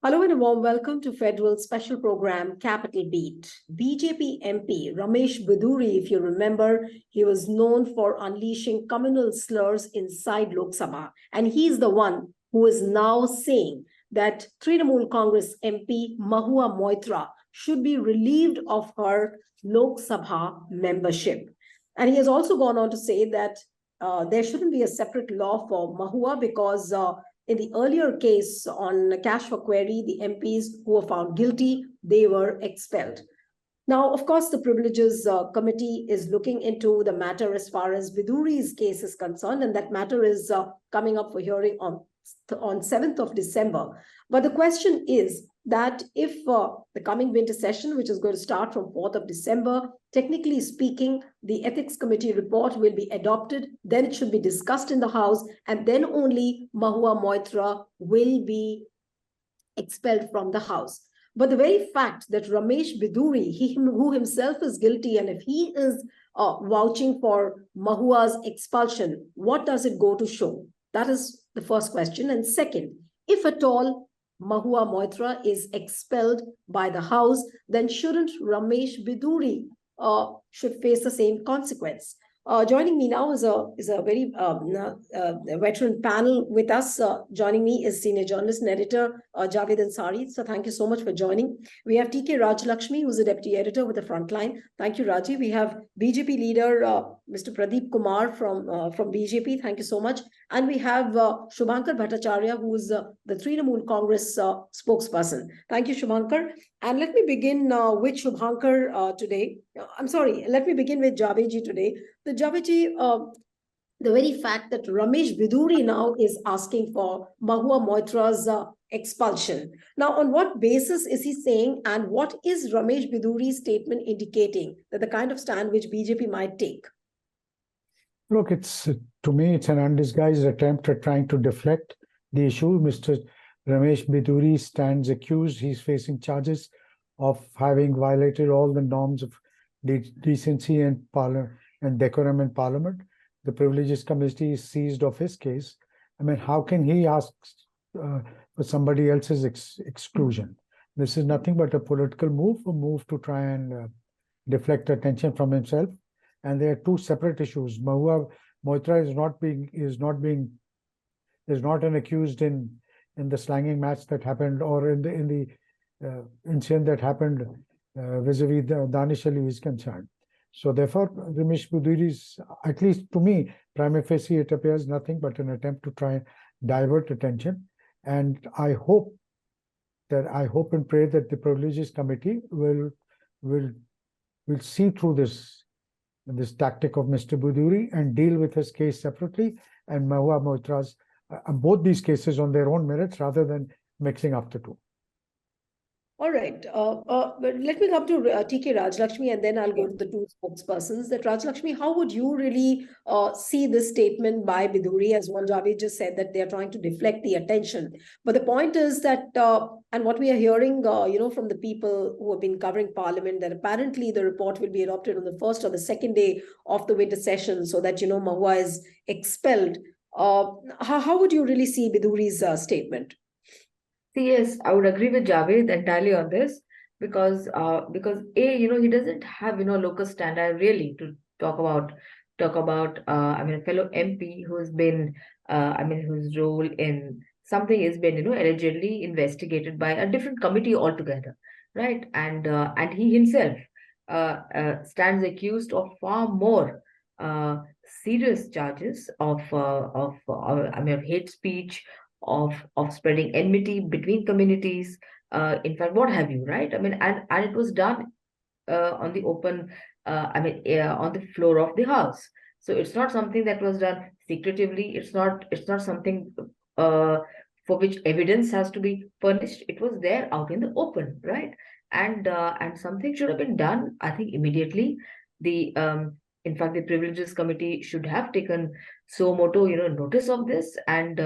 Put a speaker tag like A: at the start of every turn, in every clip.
A: Hello and a warm welcome to Federal special program Capital Beat. BJP MP Ramesh Bidhuri, if you remember, he was known for unleashing communal slurs inside Lok Sabha. And he's the one who is now saying that Trinamool Congress MP Mahua Moitra should be relieved of her Lok Sabha membership. And he has also gone on to say that there shouldn't be a separate law for Mahua because in the earlier case on cash for query, the MPs who were found guilty, they were expelled. Now, of course, the Privileges Committee is looking into the matter as far as Bidhuri's case is concerned, and that matter is coming up for hearing on 7th of December. But the question is that if the coming winter session, which is going to start from 4th of December, technically speaking, the Ethics Committee report will be adopted, then it should be discussed in the House, and then only Mahua Moitra will be expelled from the House. But the very fact that Ramesh Bidhuri, who himself is guilty, and if he is vouching for Mahua's expulsion, what does it go to show? That is the first question. And second, if at all Mahua Moitra is expelled by the House, then shouldn't Ramesh Bidhuri should face the same consequence? Joining me now is a very veteran panel with us. Joining me is senior journalist and editor Javed Ansari. So thank you so much for joining. We have TK Rajlakshmi, who's a deputy editor with the Frontline. Thank you, Raji. We have BJP leader Mr. Pradeep Kumar from BJP. Thank you so much. And we have Shubhankar Bhattacharya, who is the Trinamool Congress spokesperson. Thank you, Shubhankar. And let me begin with Shubhankar today. I'm sorry, let me begin with Javed today. The Javed, the very fact that Ramesh Bidhuri now is asking for Mahua Moitra's expulsion. Now, on what basis is he saying, and what is Ramesh Bidhuri's statement indicating that the kind of stand which BJP might take?
B: Look, to me, it's an undisguised attempt at trying to deflect the issue. Mr. Ramesh Bidhuri stands accused. He's facing charges of having violated all the norms of decency and decorum in Parliament. The Privileges Committee is seized of his case. I mean, how can he ask for somebody else's exclusion? This is nothing but a political move to try and deflect attention from himself. And there are two separate issues. Mahua Moitra is not an accused in the slanging match that happened, or in the incident that happened vis-a-vis Danish Ali is concerned. So therefore, Ramesh Bidhuri's, at least to me, prima facie, it appears nothing but an attempt to try and divert attention. And I hope and pray that the Privileges Committee will see through this tactic of Mr. Bidhuri and deal with his case separately, and Mahua Moitra's, both these cases on their own merits, rather than mixing up the two.
A: All right. But let me come to TK Rajlakshmi, and then I'll go to the two spokespersons. That Rajlakshmi, how would you really see this statement by Bidhuri? As one Javed just said, that they are trying to deflect the attention. But the point is that, and what we are hearing, from the people who have been covering Parliament, that apparently the report will be adopted on the first or the second day of the winter session, so that Mahua is expelled. How would you really see Bidhuri's statement?
C: Yes, I would agree with Javed entirely on this, because he doesn't have locus standi really to talk about a fellow MP who's been whose role in something has been allegedly investigated by a different committee altogether, right? And he himself stands accused of far more serious charges of hate speech, of spreading enmity between communities, in fact, what have you, right? And it was done on the open, on the floor of the House. So it's not something that was done secretively. It's not something for which evidence has to be furnished. It was there out in the open, right? And something should have been done, I think, immediately. In fact, the Privileges Committee should have taken suo moto, notice of this, and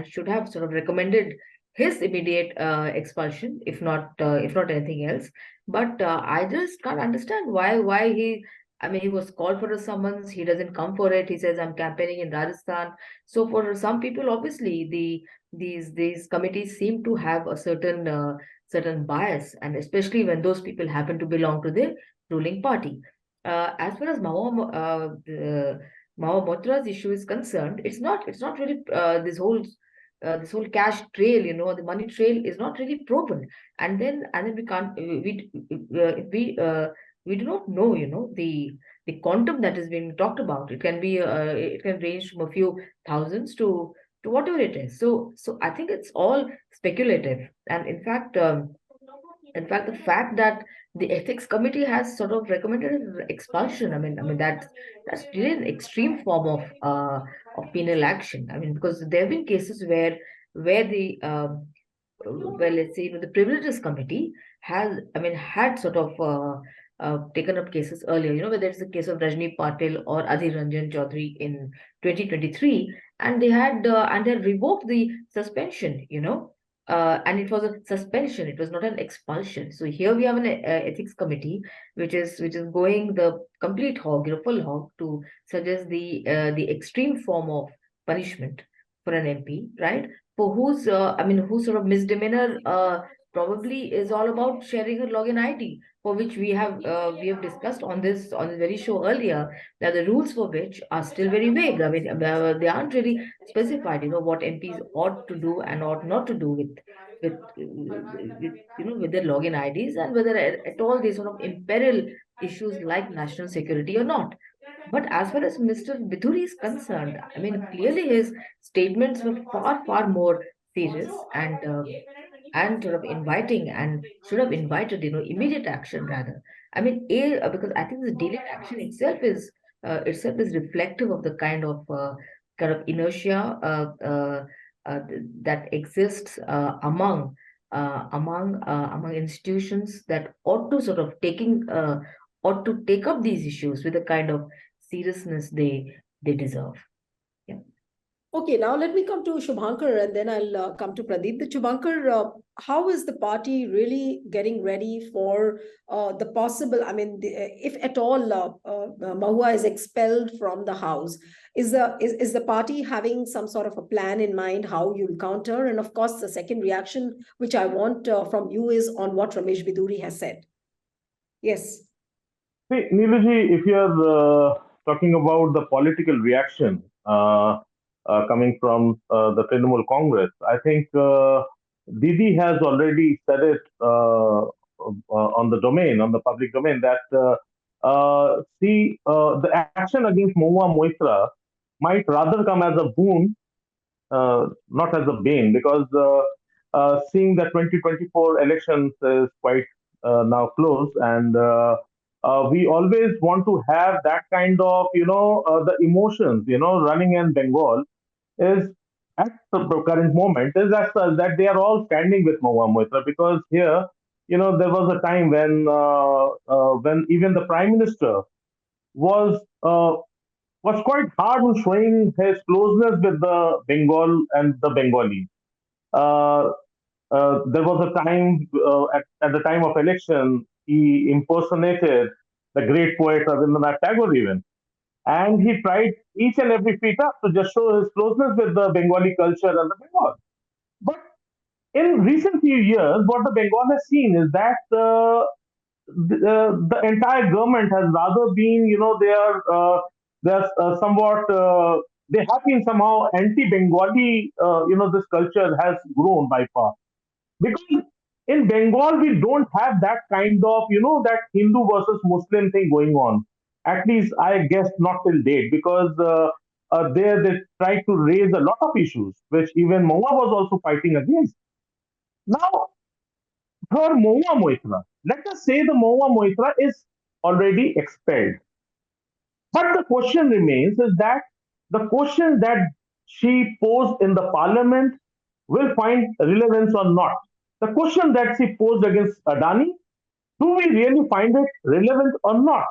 C: should have sort of recommended his immediate expulsion, if not anything else. But I just can't understand why he I mean, he was called for a summons. He doesn't come for it. He says, "I'm campaigning in Rajasthan." So for some people, obviously, these committees seem to have a certain bias, and especially when those people happen to belong to the ruling party. As far as Mahua Moitra's issue is concerned, it's not really this whole cash trail, the money trail is not really proven, and then we can't we do not know, the quantum that is being talked about. It can range from a few thousands to whatever it is. So I think it's all speculative, and in fact, the fact that the ethics committee has sort of recommended expulsion, I mean that's really an extreme form of penal action. I mean, because there have been cases where the well, let's say, the privileges committee had sort of taken up cases earlier, whether it's the case of Rajni Patil or Adhir Ranjan Chaudhary in 2023, and they had revoked the suspension, and it was a suspension, it was not an expulsion. So here we have an ethics committee which is going the complete hog, full hog, to suggest the extreme form of punishment for an MP, right? For whose sort of misdemeanor probably is all about sharing a login ID, for which we have discussed on this very show earlier, that the rules for which are still very vague. I mean, they aren't really specified, what MPs ought to do and ought not to do with their login IDs, and whether at all they sort of imperil issues like national security or not. But as far as Mr. Bidhuri is concerned, I mean, clearly his statements were far, far more serious and sort of inviting, and should have invited, immediate action rather. I mean, because I think the delayed action itself is reflective of the kind of inertia that exists among institutions that ought to take up these issues with the kind of seriousness they deserve. Yeah.
A: Okay, now let me come to Shubhankar and then I'll come to Pradeep. The Shubhankar, how is the party really getting ready for the possible, I mean, if at all Mahua is expelled from the house, is the party having some sort of a plan in mind how you'll counter? And of course, the second reaction, which I want from you, is on what Ramesh Bidhuri has said. Yes.
D: See, Neelaji, if you're talking about the political reaction coming from the Trinamool Congress, I think Didi has already said it on the public domain, that the action against Mahua Moitra might rather come as a boon, not as a bane, because seeing the 2024 elections is quite now close, and we always want to have that kind of, the emotions, running in Bengal is at the current moment is that they are all standing with Mahua Moitra, because here, there was a time when even the Prime Minister was quite hard on showing his closeness with the Bengal and the Bengali. Uh, there was a time at the time of election, he impersonated the great poet Rabindranath Tagore even, and he tried each and every feat up to just show his closeness with the Bengali culture and the Bengal. But in recent few years, what the Bengal has seen is that the entire government has rather been, they are somewhat, they have been somehow anti-Bengali. This culture has grown by far, because in Bengal we don't have that kind of, that Hindu versus Muslim thing going on. At least I guess not till date, because there they try to raise a lot of issues which even Mahua was also fighting against. Now, for Mahua Moitra, let us say the Mahua Moitra is already expelled. But the question remains is that the question that she posed in the parliament will find relevance or not. The question that she posed against Adani, do we really find it relevant or not?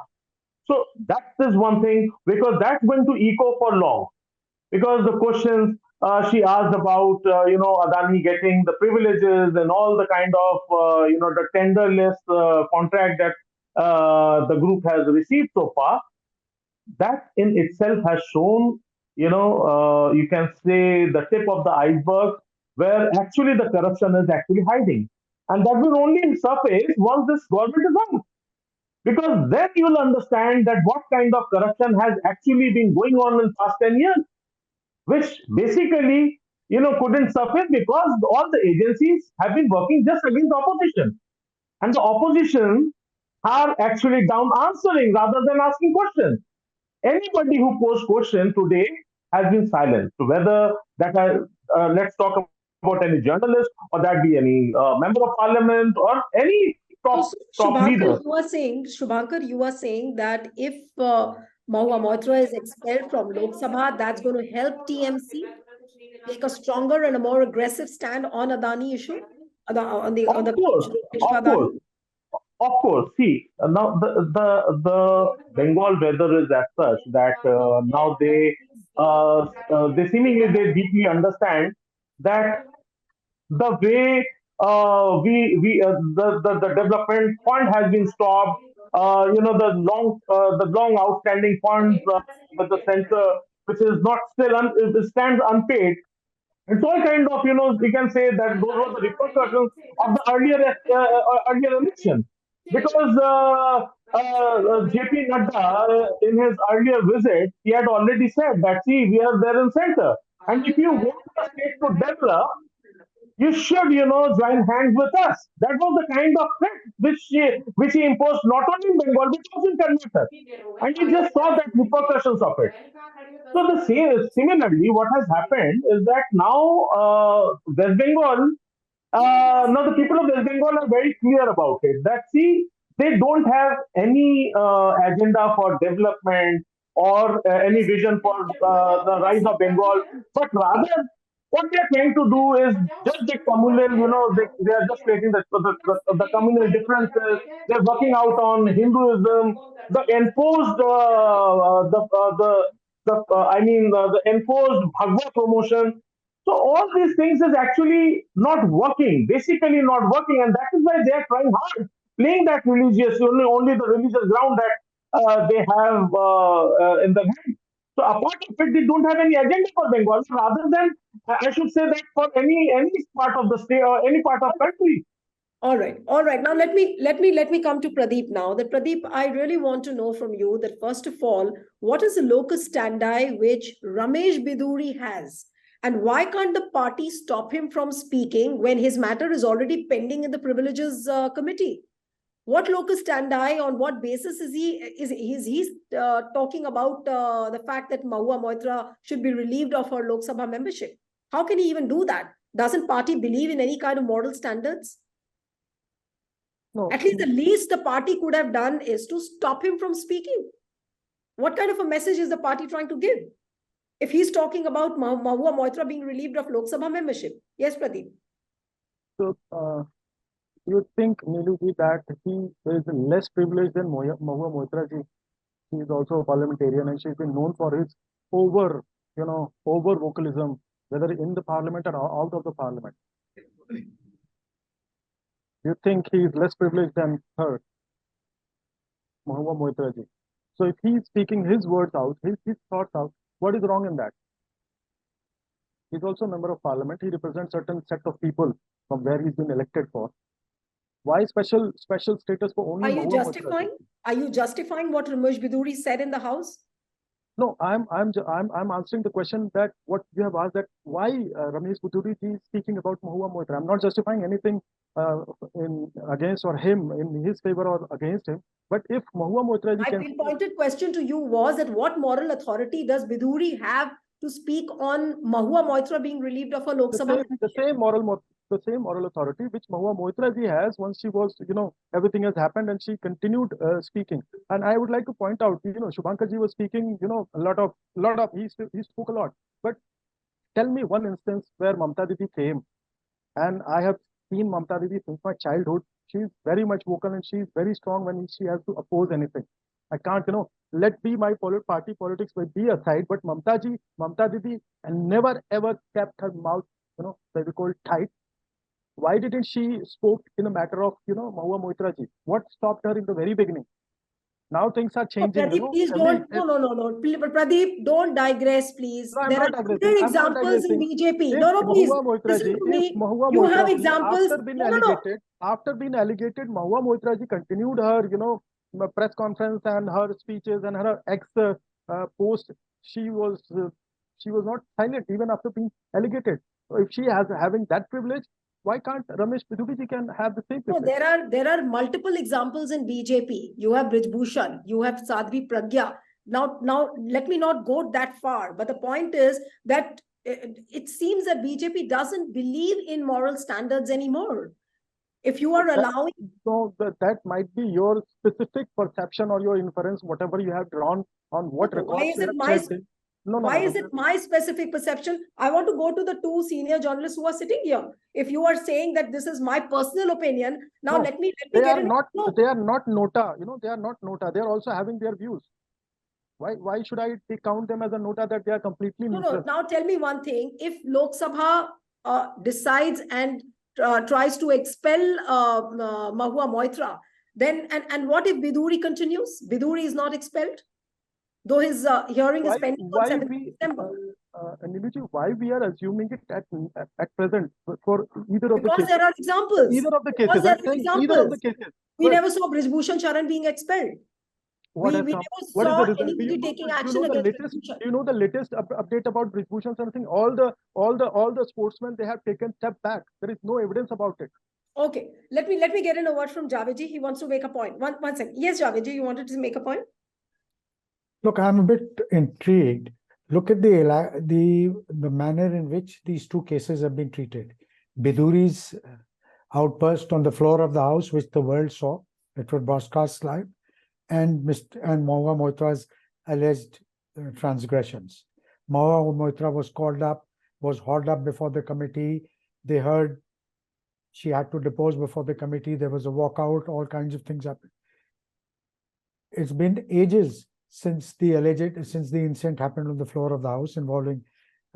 D: So that is one thing, because that's going to echo for long. Because the questions she asked about, Adani getting the privileges and all the kind of, the tender list contract that the group has received so far, that in itself has shown, you can say the tip of the iceberg where actually the corruption is actually hiding. And that will only surface once this government is out. Because then you will understand that what kind of corruption has actually been going on in past 10 years, which basically, couldn't surface because all the agencies have been working just against the opposition. And the opposition are actually down answering rather than asking questions. Anybody who posed question today has been silent. So whether that let's talk about any journalist or that be any member of parliament or any top leader.
A: Shubhankar, you are saying that if Mahua Moitra is expelled from Lok Sabha, that's going to help TMC take a stronger and a more aggressive stand on Adani issue? On the
D: Of course, of course. Of course, see now the Bengal weather is as such that now they seemingly they deeply understand that the way we the development fund has been stopped, the long outstanding funds with the center which is not still it stands unpaid. It's all kind of, we can say that those were the repercussions of the earlier election. Because JP Nadda, in his earlier visit, he had already said that, see, we are there in center. And if you want the state to develop, you should, join hands with us. That was the kind of threat which he imposed not only in Bengal, but also in Karnataka. And he just saw that repercussions of it. So the same, similarly, what has happened is that now West Bengal, now the people of West Bengal are very clear about it. That see, they don't have any agenda for development or any vision for the rise of Bengal, but rather what they are trying to do is just the communal, they are just creating the communal differences. They're working out on Hinduism, the enforced, the enforced Bhagwa promotion. So all these things is actually not working, basically not working, and that is why they are trying hard, playing that religious, only the religious ground that they have in the hand. So apart of it, they don't have any agenda for Bengal, rather than I should say that for any part of the state or any part of country.
A: All right. Now let me come to Pradeep now. That Pradeep, I really want to know from you that first of all, what is the locus standi which Ramesh Bidhuri has? And why can't the party stop him from speaking when his matter is already pending in the privileges committee? What locus standi, on what basis is he talking about the fact that Mahua Moitra should be relieved of her Lok Sabha membership? How can he even do that? Doesn't party believe in any kind of moral standards?
E: No.
A: At least the least the party could have done is to stop him from speaking. What kind of a message is the party trying to give? If he's talking about Mahua Moitra being relieved of Lok Sabha membership. Yes, Pradeep.
E: So, you think, Neeluji, that he is less privileged than Mahua Moitra ji? She is also a parliamentarian and she's been known for his over vocalism, whether in the parliament or out of the parliament. You think he is less privileged than her, Mahua Moitra ji? So if he is speaking his words out, his thoughts out, what is wrong in that? He's also a member of parliament. He represents certain set of people from where he's been elected for. Why special status for only?
A: Are you justifying what Ramesh Bidhuri said in the House?
E: No, I'm answering the question that what you have asked, that why Ramesh Bidhuri is speaking about Mahua Moitra. I'm not justifying anything in against or him in his favor or against him. But if Mahua Moitra,
A: my pinpointed question to you was that what moral authority does Bidhuri have to speak on Mahua Moitra being relieved of her Lok Sabha?
E: The same moral authority which Mahua Moitra ji has once she was, everything has happened and she continued speaking. And I would like to point out, Shubhankar ji was speaking, a lot of he spoke a lot. But tell me one instance where Mamta Didi came, and I have seen Mamta Didi since my childhood. She's very much vocal and she's very strong when she has to oppose anything. I can't, let be my party politics be aside, but Mamta Didi, and never ever kept her mouth, very cold tight. Why didn't she spoke in a matter of, Mahua Moitra ji? What stopped her in the very beginning? Now things are
A: No,
E: changing,
A: Pradeep, please don't. No. Pradeep, don't digress, please.
E: No, I'm
A: There are
E: not digressing.
A: other
E: I'm not
A: examples in
E: digressing.
A: BJP.
E: If
A: No, please
E: Mahua Moitra
A: listen
E: ji,
A: to
E: if
A: me.
E: Mahua
A: You have
E: Moitra ji,
A: examples. No.
E: after being allocated, Mahua Moitra ji continued her, press conference and her speeches and her post. She was not silent even after being allocated. So if she has having that privilege, why can't Ramesh Bidhuri ji can have the same
A: No,
E: privilege?
A: there are multiple examples in BJP. You have Brij Bhushan, you have Sadhvi Pragya. Now let me not go that far. But the point is that it seems that BJP doesn't believe in moral standards anymore. If you are allowing,
E: so that might be your specific perception or your inference, whatever you have drawn on what
A: why
E: records
A: is
E: you
A: it
E: have
A: my
E: checked. No.
A: why is it my specific perception? I want to go to the two senior journalists who are sitting here. If you are saying that this is my personal opinion, now
E: No,
A: let me
E: they
A: get
E: are
A: in.
E: not.
A: No.
E: They are not nota. They are not nota. They are also having their views. Why should I count them as a nota that they are completely neutral?
A: Now tell me one thing. If Lok Sabha decides and tries to expel Mahua Moitra, then and what if Bidhuri continues? Bidhuri is not expelled, though his hearing is pending on 7th December.
E: Niluji, why we are assuming it at present for either of the
A: Because
E: cases?
A: there are examples.
E: Either of the
A: Because
E: cases.
A: there
E: I'm
A: are
E: saying either of the
A: examples.
E: cases.
A: We
E: Well,
A: never saw Brij Bhushan Sharan being expelled.
E: what
A: We
E: has
A: never
E: come? What is
A: saw
E: the result?
A: anybody taking action
E: the
A: against
E: latest?
A: Brij Bhushan.
E: Do you know the latest update about Brij Bhushan something? All the sportsmen, they have taken step back. There is no evidence about it.
A: Okay, let me get in a word from Javedi. He wants to make a point. One second. Yes, Javedi, you wanted to make a point?
B: Look, I'm a bit intrigued. Look at the manner in which these two cases have been treated. Bidhuri's outburst on the floor of the House, which the world saw, it was broadcast live, and Mahua Moitra's alleged transgressions. Mahua Moitra was hauled up before the committee. They heard she had to depose before the committee. There was a walkout. All kinds of things happened. It's been ages since the incident happened on the floor of the House involving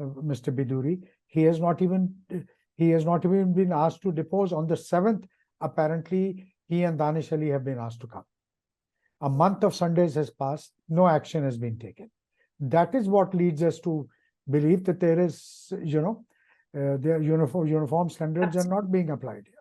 B: Mr. Bidhuri. He has not even been asked to depose. On the 7th, apparently, he and Danish Ali have been asked to come. A month of Sundays has passed. No action has been taken. That is what leads us to believe that there is, their uniform standards are not being applied here.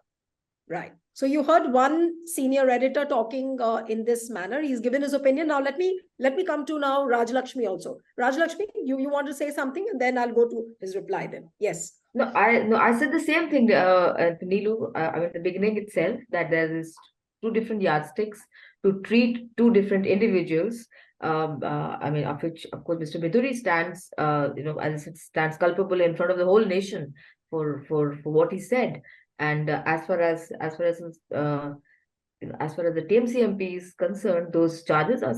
A: Right. So you heard one senior editor talking in this manner. He's given his opinion. Now let me come to now Raj Lakshmi also. Raj Lakshmi, you want to say something, and then I'll go to his reply then. Yes.
C: No, I said the same thing, Nilu. I mean, at the beginning itself, that there is two different yardsticks to treat two different individuals. I mean, of which, of course, Mr. Bidhuri stands, as I said, stands culpable in front of the whole nation for what he said. And as far as the TMC MP is concerned, those charges are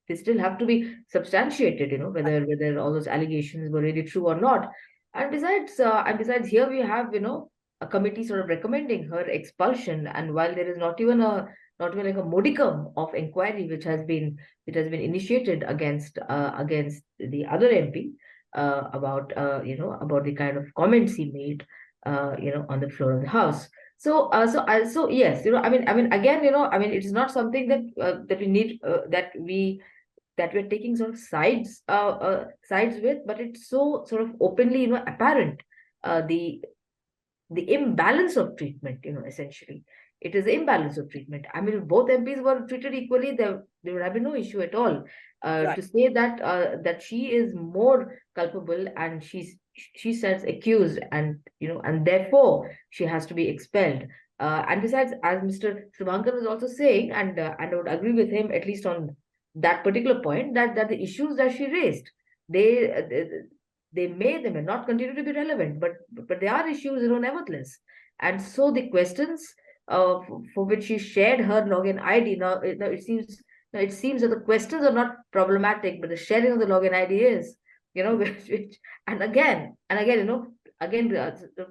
C: they still have to be substantiated. Whether all those allegations were really true or not. And besides, here we have a committee sort of recommending her expulsion. And while there is not even like a modicum of inquiry which has been initiated against the other MP about the kind of comments he made on the floor of the House. So yes, I mean again, it is not something that we need that we're taking sort of sides with, but it's so sort of openly apparent, the imbalance of treatment, essentially. It is the imbalance of treatment. I mean, if both MPs were treated equally, there would have been no issue at all.
A: Right.
C: To say that she is more culpable and she stands accused, and therefore she has to be expelled. And besides, as Mr. Subhankar was also saying, and I would agree with him at least on that particular point, that the issues that she raised, they may not continue to be relevant, but they are issues, nevertheless. And so the questions for which she shared her login ID, now it seems that the questions are not problematic, but the sharing of the login ID is, which and again,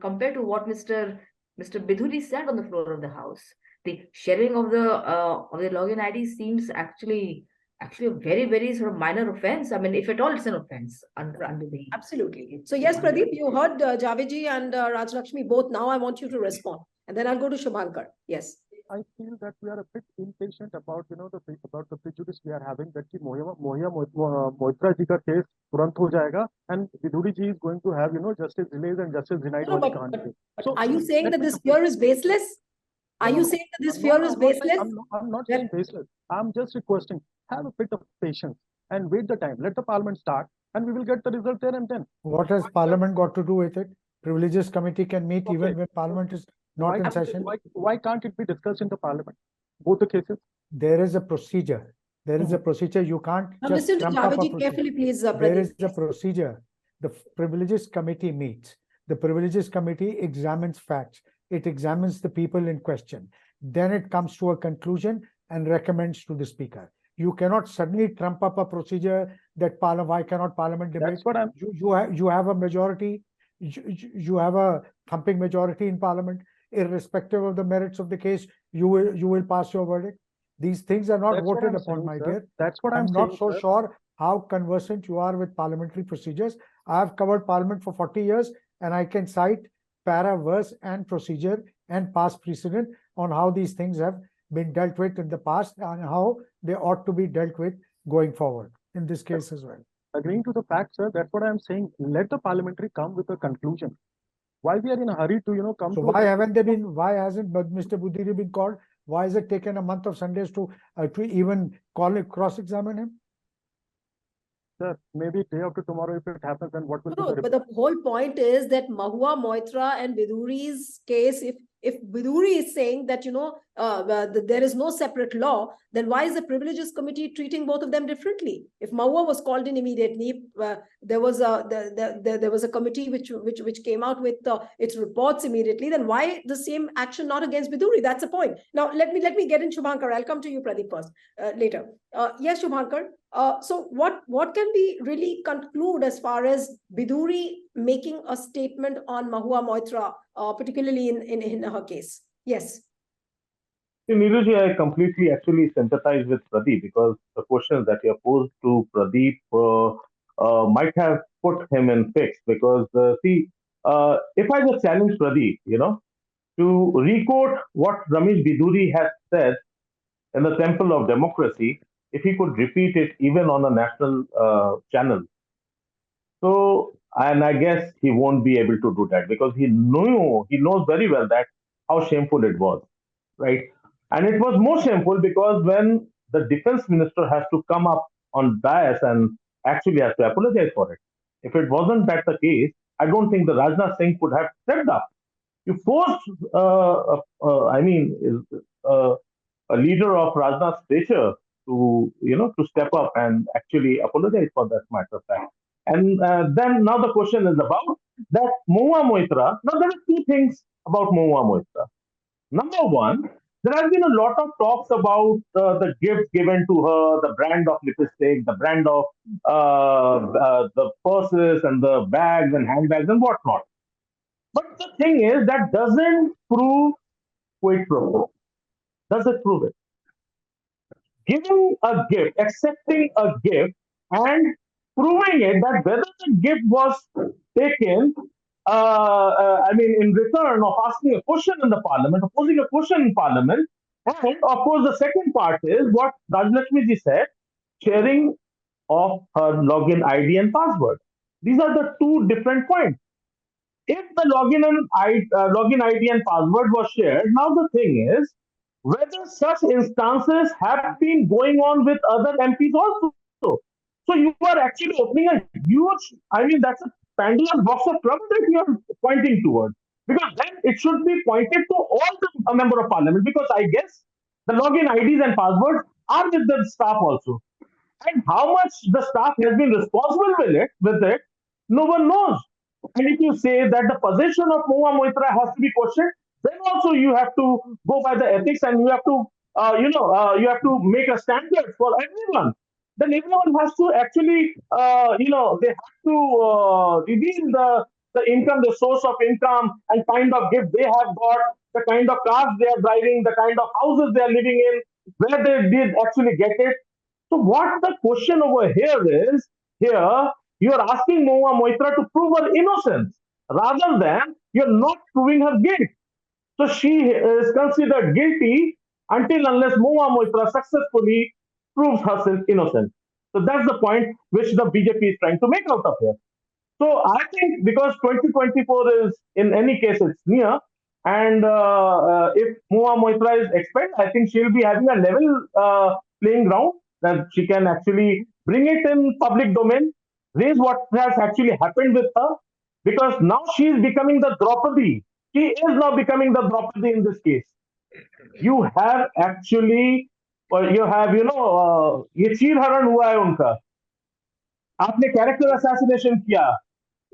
C: compared to what Mr. Bidhuri said on the floor of the House, the sharing of the login ID seems actually actually a very, very sort of minor offense. I mean, if at all, it's an offense under the.
A: Absolutely. So yes, Pradeep, you heard Javiji and Rajlakshmi both. Now I want you to respond, and then I'll go to Shubhankar. Yes.
E: I feel that we are a bit impatient about about the prejudice we are having that ki Moitra ji ka case turant ho jayega and Bidhuri ji is going to have justice delays and justice denied
A: No,
E: wali
A: but,
E: kahani pe.
A: but
E: So
A: are you saying
E: let
A: that
E: me
A: this
E: complete.
A: fear is baseless? Are
E: No,
A: you
E: no,
A: saying that this
E: I'm
A: fear
E: not,
A: is
E: I'm not saying,
A: baseless?
E: I'm not saying baseless. I'm just requesting, have a bit of patience and wait the time. Let the parliament start and we will get the result there and then.
B: What has Parliament got to do with it? Privileges Committee can meet
E: Okay.
B: even when Parliament is not in session.
E: Why can't it be discussed in the parliament? Both the cases.
B: There is a procedure. There is a procedure. You can't
A: Now
B: just
A: listen to
B: trump up a
A: Javiji
B: procedure.
A: carefully, please,
B: There
A: Pradeep.
B: is a procedure. The Privileges Committee meets. The Privileges Committee examines facts. It examines the people in question. Then it comes to a conclusion and recommends to the Speaker. You cannot suddenly trump up a procedure that why cannot Parliament debate?
E: That's what I'm.
B: You have a majority. You have a thumping majority in Parliament. Irrespective of the merits of the case, you will pass your verdict. These things are not
E: That's what
B: voted
E: I'm
B: upon,
E: saying,
B: my
E: sir.
B: dear.
E: That's what
B: I'm
E: I'm
B: not
E: saying,
B: so
E: sir.
B: sure how conversant you are with parliamentary procedures. I have covered Parliament for 40 years, and I can cite para, verse, and procedure and past precedent on how these things have been dealt with in the past and how they ought to be dealt with going forward in this case as well.
E: Agreeing to the fact, sir, that's what I'm saying. Let the parliamentary come with a conclusion. Why we are in a hurry to come
B: So
E: to?
B: why haven't they been? Why hasn't Mr. Budhiri been called? Why has it taken a month of Sundays to even cross-examine him?
E: Sir, maybe day after tomorrow, if it happens, then what will be
A: No,
E: the
A: but the whole point is that Mahua Moitra and Bidhuri's case, if Bidhuri is saying that there is no separate law, then why is the Privileges Committee treating both of them differently? If Mahua was called in immediately, there was a committee which came out with its reports immediately. Then why the same action not against Bidhuri? That's the point. Now let me get in, Shubhankar. I'll come to you, Pradeep, first later. Yes, Shubhankar. So what can we really conclude as far as Bidhuri making a statement on Mahua Moitra, particularly in her case? Yes.
D: Neeraj, I completely actually sympathize with Pradeep because the questions that you have posed to Pradeep might have put him in fix. Because if I just challenge Pradeep, to requote what Ramesh Bidhuri has said in the Temple of Democracy, if he could repeat it even on a national channel. So, and I guess he won't be able to do that because he knows very well that how shameful it was, right? And it was more shameful because when the defense minister has to come up on dais and actually has to apologize for it. If it wasn't that the case, I don't think the Rajnath Singh could have stepped up. You forced, a leader of Rajnath's stature to step up and actually apologize for that matter of fact. And then now the question is about that Mahua Moitra. Now there are two things about Mahua Moitra. Number one, there has been a lot of talks about the gifts given to her, the brand of lipstick, the brand of the purses and the bags and handbags and whatnot. But the thing is, that doesn't prove quid pro quo. Does it prove it? Giving a gift, accepting a gift, and proving it that whether the gift was taken, in return of asking a question in the parliament, of posing a question in parliament, and of course, the second part is what Rajlakshmi ji said, sharing of her login ID and password. These are the two different points. If the login ID and password was shared, now the thing is whether such instances have been going on with other MPs also. So you are actually opening a that's a Pandora's box of trouble that you are pointing towards. Because then it should be pointed to all the member of parliament. Because I guess the login IDs and passwords are with the staff also. And how much the staff has been responsible with it, no one knows. And if you say that the position of Mahua Moitra has to be questioned, then also you have to go by the ethics and you have to, you have to make a standard for everyone. Then everyone has to actually, they have to reveal the income, the source of income, and kind of gift they have got, the kind of cars they are driving, the kind of houses they are living in, where they did actually get it. So what the question over here is, here you are asking Mahua Moitra to prove her innocence rather than you're not proving her guilt. So she is considered guilty until unless Mahua Moitra successfully proves herself innocent. So that's the point which the BJP is trying to make out of here. So I think because 2024 is in any case it's near, and if Mahua Moitra is expelled, I think she'll be having a level playing ground that she can actually bring it in public domain, raise what has actually happened with her, because now she is becoming the Draupadi. She is now becoming the Draupadi in this case. You have actually, or you have, ये चीर हरण हुआ है उनका. आपने character assassination किया.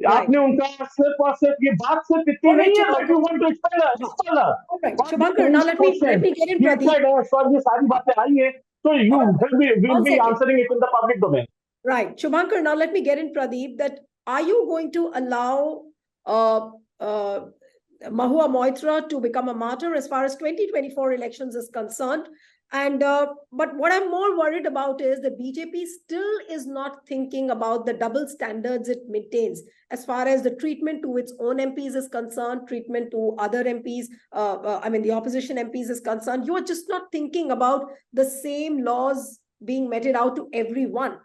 D: आपने उनका सिर्फ और सिर्फ ये बात सिर्फ इतनी नहीं है that you want to expel her. Expel her.
A: Right. Shubhankar, now let me get in, Pradeep.
D: Sorry, ये सारी बातें आई हैं, so you will be answering it in the public domain.
A: Right. Shubhankar, now let me get in, Pradeep, that are you going to allow Mahua Moitra to become a martyr as far as 2024 elections is concerned? And but what I'm more worried about is the BJP still is not thinking about the double standards it maintains as far as the treatment to its own MPs is concerned, treatment to other MPs, the opposition MPs is concerned. You are just not thinking about the same laws being meted out to everyone.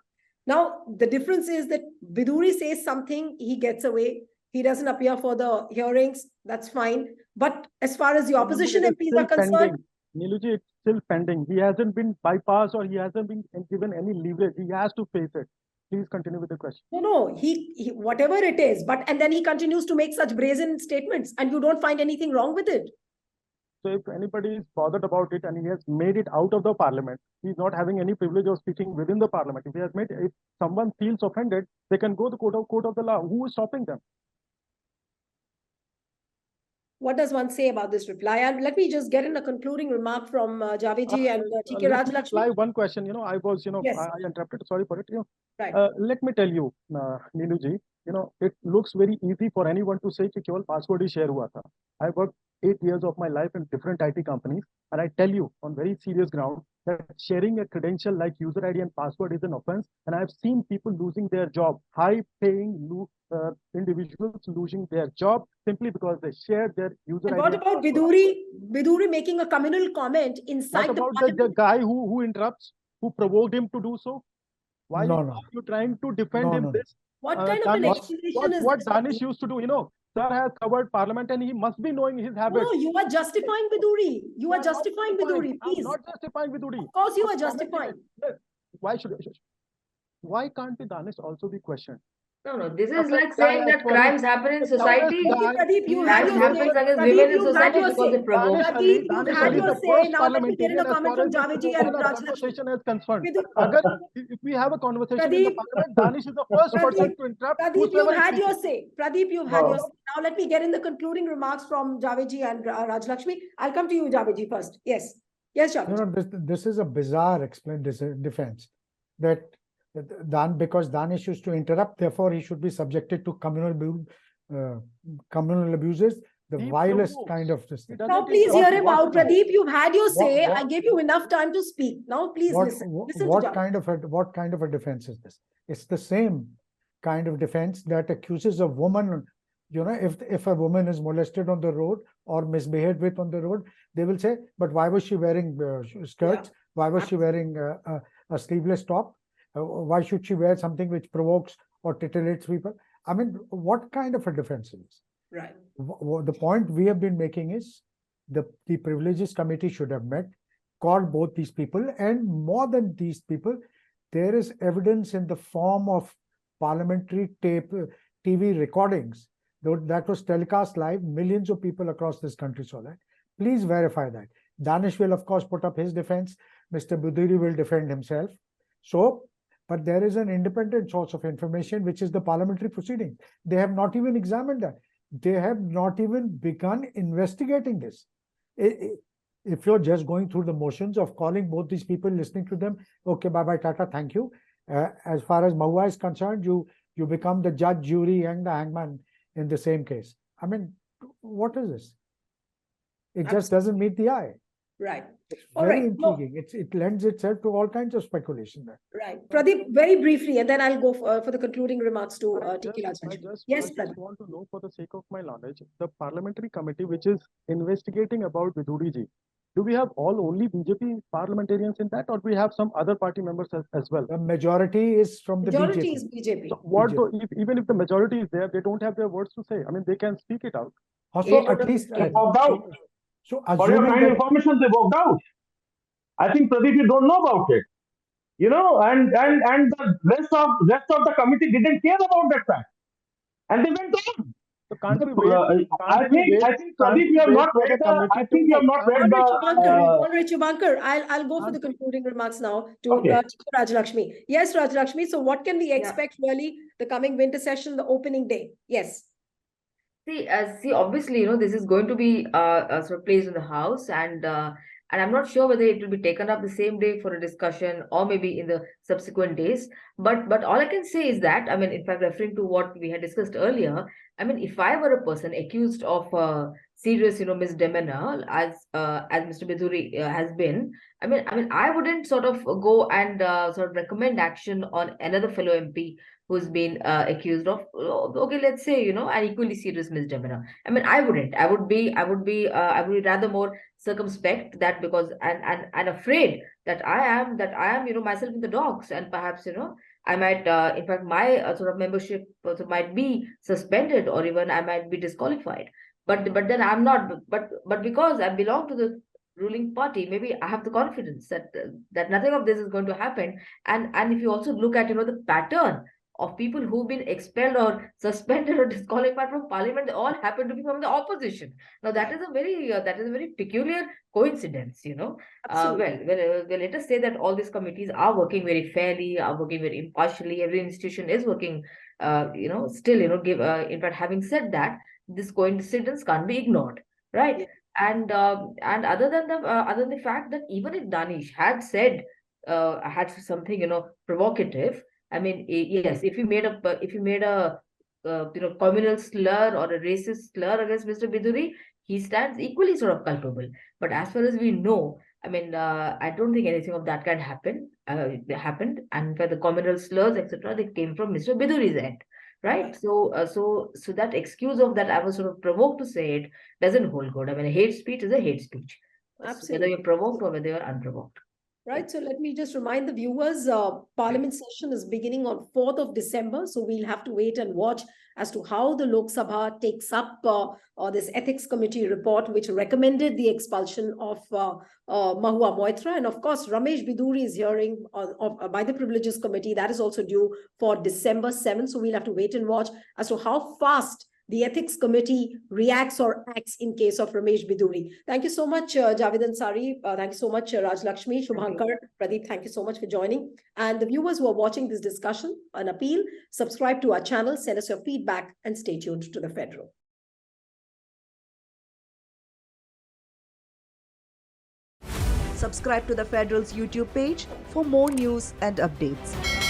A: Now, the difference is that Bidhuri says something, he gets away. He doesn't appear for the hearings. That's fine. But as far as the opposition MPs are concerned,
E: Niluji, it's still pending. He hasn't been bypassed or he hasn't been given any leverage. He has to face it. Please continue with the question.
A: No, he whatever it is, and then he continues to make such brazen statements, and you don't find anything wrong with it.
E: So if anybody is bothered about it and he has made it out of the parliament, he's not having any privilege of speaking within the parliament. If someone feels offended, they can go to court of the law. Who is stopping them?
A: What does one say about this reply? And let me just get in a concluding remark from Javedi and TK Rajlakshmi.
E: Reply one question. I was,
A: yes.
E: I interrupted. Sorry for it.
A: Right.
E: Let me tell you, Neeluji, it looks very easy for anyone to say कि केवल password ही share हुआ था. I worked 8 years of my life in different IT companies, and I tell you on very serious ground that sharing a credential like user ID and password is an offense, and I've seen people losing their job, high-paying individuals losing their job simply because they shared their user
A: and
E: ID.
A: What about Bidhuri making a communal comment inside
E: the parliament? What about the guy who interrupts, who provoked him to do so? Why are you trying to defend him? This?
A: What kind of an explanation is
E: what Danish used to do? Sir has covered parliament and he must be knowing his habits.
A: No, you are justifying Bidhuri. You are justifying Bidhuri, please.
E: I'm not justifying Bidhuri.
A: Of course you are justifying.
E: Why can't the Danish also be questioned?
C: No, this is like saying that crimes happen in society.
A: Pradeep, you had your say.
C: Women in society because it provokes.
A: Pradeep, you had your say. Now let me get in a comment from Javedi and
E: conversation is concerned. If we have a conversation in the parliament, Danish is the first person to interrupt.
A: Pradeep, you had your say. Pradeep, you've had your say. Now let me get in the concluding remarks from Javedi and Rajlakshmi. I'll come to you, Javedi, first. Yes. Yes, Javedi.
B: This is a bizarre defense that because Danish used to interrupt, therefore he should be subjected to communal abuses, the vilest kind of this thing.
A: Now please hear him out, Pradeep. You've had your say. I gave you enough time to speak. Now please listen.
B: What kind of a defense is this? It's the same kind of defense that accuses a woman. If a woman is molested on the road or misbehaved with on the road, they will say, but why was she wearing skirts? Why was she wearing a sleeveless top? Why should she wear something which provokes or titillates people? I mean, what kind of a defense is this?
A: Right.
B: The point we have been making is the Privileges Committee should have met, called both these people, and more than these people, there is evidence in the form of parliamentary TV recordings that was telecast live. Millions of people across this country saw that. Please verify that. Danish will, of course, put up his defense. Mr. Bidhuri will defend himself. But there is an independent source of information, which is the parliamentary proceeding. They have not even examined that. They have not even begun investigating this. If you're just going through the motions of calling both these people, listening to them, okay, bye-bye, tata, thank you. As far as Mahua is concerned, you become the judge, jury, and the hangman in the same case. I mean, what is this? It just doesn't meet the eye.
A: Right.
B: It's
A: All
B: very
A: right. No.
B: intriguing. It lends itself to all kinds of speculation there.
A: Right. Pradeep, very briefly, and then I'll go for the concluding remarks to T.K.
E: I
A: Rajlakshmi.
E: just
A: Yes, Pradeep.
E: want to know, for the sake of my knowledge, the parliamentary committee which is investigating about Bidhuri ji, do we have only BJP parliamentarians in that, or we have some other party members as well?
B: The majority is from the
A: Majority
B: BJP.
A: is BJP.
E: So what
B: BJP.
E: even if the majority is there, they don't have their words to say. I mean, they can speak it out.
B: Also, at least,
D: They walked out.
B: so
D: For your
B: assuming
D: kind
B: that
D: information, they walked out. I think Pradeep, you don't know about it. You know, and the rest of the committee didn't care about that fact, and they went on.
E: So can't we wait?
D: I think Pradeep, you have not read the. I think you have not read
A: All
D: the.
A: right, Shubhankar, I'll go for the concluding remarks now to
D: Okay.
A: Rajlakshmi. Yes, Rajlakshmi. So what can we
C: Yeah.
A: expect really the coming winter session, the opening day? Yes.
C: See, obviously, this is going to be sort of placed in the House, and I'm not sure whether it will be taken up the same day for a discussion or maybe in the subsequent days. But all I can say is that, I mean, in fact, referring to what we had discussed earlier, I mean, if I were a person accused of serious, misdemeanor, as Mr. Bidhuri has been, I mean, I wouldn't sort of go and sort of recommend action on another fellow MP who's been accused of, okay, let's say, an equally serious misdemeanor. I mean, I wouldn't. I would be rather more circumspect, that because and afraid that I am myself in the dogs, and perhaps I might in fact my sort of membership also might be suspended, or even I might be disqualified. But then I'm not. But because I belong to the ruling party, maybe I have the confidence that nothing of this is going to happen. And if you also look at the pattern of people who've been expelled or suspended or disqualified from parliament, they all happen to be from the opposition. Now that is a very peculiar coincidence,
A: Absolutely.
C: well, let us say that all these committees are working very fairly, are working very impartially. Every institution is working, still, give. In fact, having said that, this coincidence can't be ignored, right?
A: Yeah.
C: And other than the fact that even if Danish had said had something provocative, I mean, yes, if you made a communal slur or a racist slur against Mr. Bidhuri, he stands equally sort of culpable. But as far as we know, I mean, I don't think anything of that kind happened. Happened, and for the communal slurs, etc., they came from Mr. Bidhuri's end, right? So that excuse of that I was sort of provoked to say it doesn't hold good. I mean, hate speech is a hate speech, whether you're provoked or whether you're unprovoked.
A: Right. So let me just remind the viewers, Parliament session is beginning on 4th of December. So we'll have to wait and watch as to how the Lok Sabha takes up this ethics committee report, which recommended the expulsion of Mahua Moitra. And of course, Ramesh Bidhuri is hearing by the Privileges Committee. That is also due for December 7th. So we'll have to wait and watch as to how fast the ethics committee reacts or acts in case of Ramesh Bidhuri. Thank you so much, Javed Ansari. Thank you so much, Rajlakshmi, Shubhankar, Pradeep. Thank you so much for joining. And the viewers who are watching this discussion, an appeal, subscribe to our channel, send us your feedback, and stay tuned to The Federal.
F: Subscribe to The Federal's YouTube page for more news and updates.